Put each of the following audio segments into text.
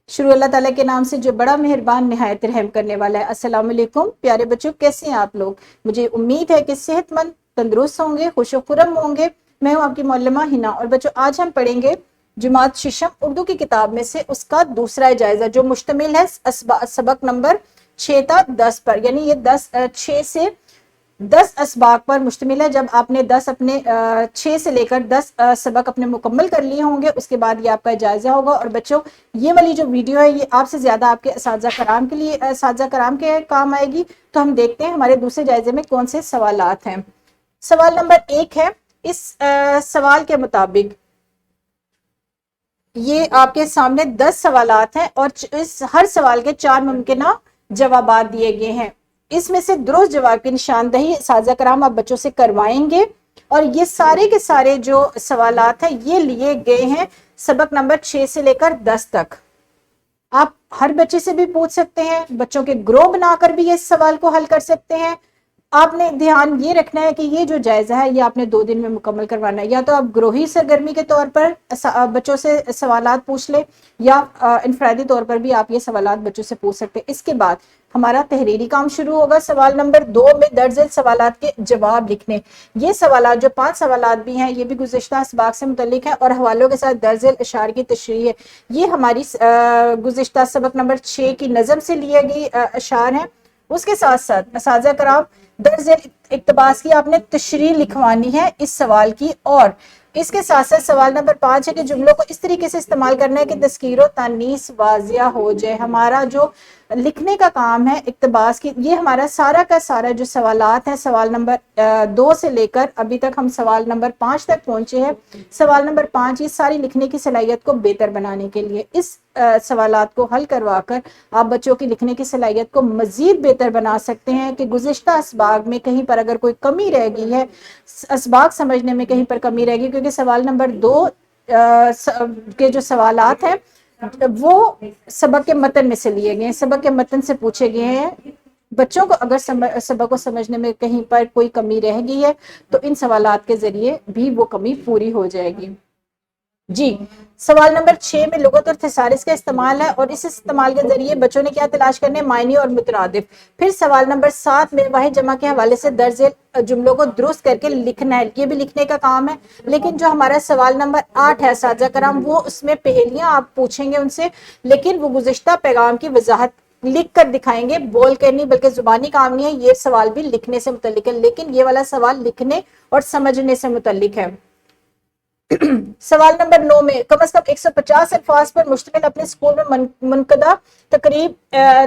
शुरू अल्लाह ताला के नाम से जो बड़ा मेहरबान निहायत रहम करने वाला है। अस्सलाम वालेकुम प्यारे बच्चों, कैसे हैं आप लोग? मुझे उम्मीद है कि सेहतमंद, तंदुरुस्त होंगे, खुशो खुरम होंगे। मैं हूं आपकी मौलमा हिना। और बच्चों, आज हम पढ़ेंगे जुमात शिशम उर्दू की किताब में से उसका दूसरा जायजा, जो मुश्तमिल है सबक नंबर 6 था 10 पर। यानी ये 6 से 10 असबाक पर मुश्तमिल है। जब आपने 10 अपने 6 से लेकर 10 सबक अपने मुकम्मल कर लिए होंगे, उसके बाद ये आपका जायजा होगा। और बच्चों, ये वाली जो वीडियो है ये आपसे ज्यादा आपके असातिज़ा कराम के लिए असातिज़ा कराम के काम आएगी। तो हम देखते हैं हमारे दूसरे जायजे में कौन से सवालात हैं। सवाल नंबर 1 है, इस सवाल के मुताबिक ये आपके सामने 10 सवालात हैं और इस हर सवाल के 4 मुमकिना जवाबात दिए गए हैं। इसमें से दुरुस्त जवाब की निशानदही साज़ा कराम आप बच्चों से करवाएंगे। और ये सारे के सारे जो सवालात हैं ये लिए गए हैं सबक नंबर 6 से लेकर 10 तक। आप हर बच्चे से भी पूछ सकते हैं, बच्चों के ग्रुप बनाकर भी इस सवाल को हल कर सकते हैं। आपने ध्यान ये रखना है कि ये जो जायजा है ये आपने 2 दिन में मुकम्मल करवाना है। या तो आप ग्रोही सरगर्मी के तौर पर बच्चों से सवालात पूछ ले, या इनफरादी तौर पर भी आप ये सवालात बच्चों से पूछ सकते हैं। इसके बाद हमारा तहरीरी काम शुरू होगा। सवाल नंबर 2 में दर्ज सवालात के जवाब लिखने। ये सवालात जो 5 सवालात भी हैं ये भी गुज़िश्ता असबाक से मुतल्लिक है और हवालों के साथ दर्ज अशार की तशरीह है। ये हमारी गुज़िश्ता सबक नंबर 6 की नज़म से लिए गई अशार हैं। उसके साथ साथ असातिज़ा कराम दर्ज इक्तबास की आपने तशरीह लिखवानी है इस सवाल की। और इसके साथ साथ सवाल नंबर 5 है कि जुमलों को इस तरीके से इस्तेमाल करना है कि तस्कीर और तानीस वाजिया हो जाए। हमारा जो लिखने का काम है इक्तबास की, ये हमारा सारा का सारा जो सवालात है सवाल नंबर 2 से लेकर अभी तक हम सवाल नंबर 5 तक पहुंचे हैं। सवाल नंबर 5 ये सारी लिखने की सलाहियत को बेहतर बनाने के लिए, इस सवालात को हल करवा कर आप बच्चों की लिखने की सलाहियत को मजीद बेहतर बना सकते हैं। कि गुज़िश्ता असबाग में कहीं पर अगर कोई कमी रह गई है, असबाग समझने में कहीं पर कमी रह गई, क्योंकि सवाल नंबर 2 के जो सवालात हैं वो सबक के मतन में से लिए गए हैं, सबक के मतन से पूछे गए हैं। बच्चों को अगर सबक को समझने में कहीं पर कोई कमी रह गई है तो इन सवालात के जरिए भी वो कमी पूरी हो जाएगी। जी, सवाल नंबर 6 में लुगत और थिसारिस का इस्तेमाल है और इस इस्तेमाल के जरिए बच्चों ने क्या तलाश करने, मायने और मुतरादिफ। फिर सवाल नंबर 7 में वाहिद जमा के हवाले से दर्ज जुमलों को दुरुस्त करके लिखना है। ये भी लिखने का काम है। लेकिन जो हमारा सवाल नंबर 8 है साझा कराम, वो उसमें पहेलियां आप पूछेंगे उनसे, लेकिन वो गुज़िश्ता पैगाम की वजाहत लिख कर दिखाएंगे, बोल कर नहीं, बल्कि जुबानी काम नहीं है। ये सवाल भी लिखने से मुतल्लिक है, लेकिन ये वाला सवाल लिखने और समझने से मुतल्लिक है। सवाल नंबर 9 में कम से कम 150 अल्फाज पर मुश्तमिल अपने स्कूल में मुनक़दा तकरीब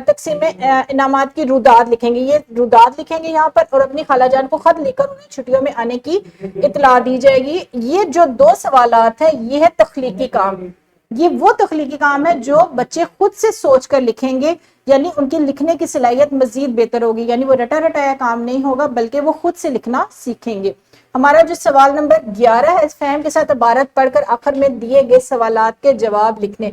तकसीम इनामात की रुदात लिखेंगे। ये रुदात लिखेंगे यहाँ पर और अपनी खालाजान को खत लिखकर उन्हें छुट्टियों में आने की इतला दी जाएगी। ये जो 2 सवालात है ये है तख्लीकी काम। ये वो तख्लीकी काम है जो बच्चे खुद से सोच कर लिखेंगे, यानी उनकी लिखने की सलाहियत मजीद बेहतर होगी। यानी वो रटा रटाया काम नहीं होगा, बल्कि वो खुद से लिखना सीखेंगे। हमारा जो सवाल नंबर 11 है, फहम के साथ इबारत पढ़कर आखिर में दिए गए सवालात के जवाब लिखने।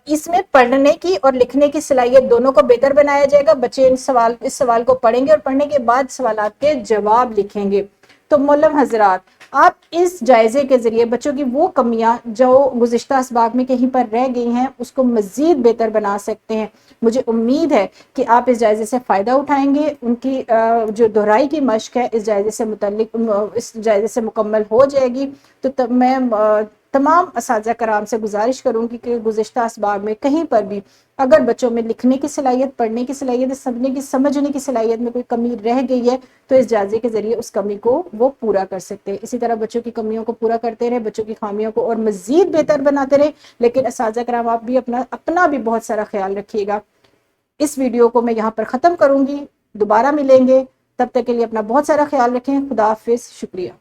इसमें पढ़ने की और लिखने की सलाहियत दोनों को बेहतर बनाया जाएगा। बच्चे इस सवाल को पढ़ेंगे और पढ़ने के बाद सवालात के जवाब लिखेंगे। तो मोल्लम हजरात, आप इस जायजे के जरिए बच्चों की वो कमियां जो गुज़िश्ता असबाग में कहीं पर रह गई हैं उसको मजीद बेहतर बना सकते हैं। मुझे उम्मीद है कि आप इस जायजे से फ़ायदा उठाएंगे। उनकी जो दोहराई की मश्क है इस जायजे से मुकम्मल हो जाएगी। तो मैं तमाम असातिज़ा कराम से गुजारिश करूँगी कि गुज़िश्ता असबाग में कहीं पर भी अगर बच्चों में लिखने की सलाहियत, पढ़ने की सलाहियत, समझने की सलाहियत में कोई कमी रह गई है तो इस जायजे के जरिए उस कमी को वो पूरा कर सकते हैं। इसी तरह बच्चों की कमियों को पूरा करते रहे, बच्चों की खामियों को और मजीद बेहतर बनाते रहे। लेकिन असातिज़ा कराम आप भी अपना भी बहुत सारा ख्याल रखिएगा। इस वीडियो को मैं यहाँ पर ख़त्म करूँगी, दोबारा मिलेंगे, तब तक के लिए अपना बहुत सारा ख्याल रखें। खुदा हाफिज़, शुक्रिया।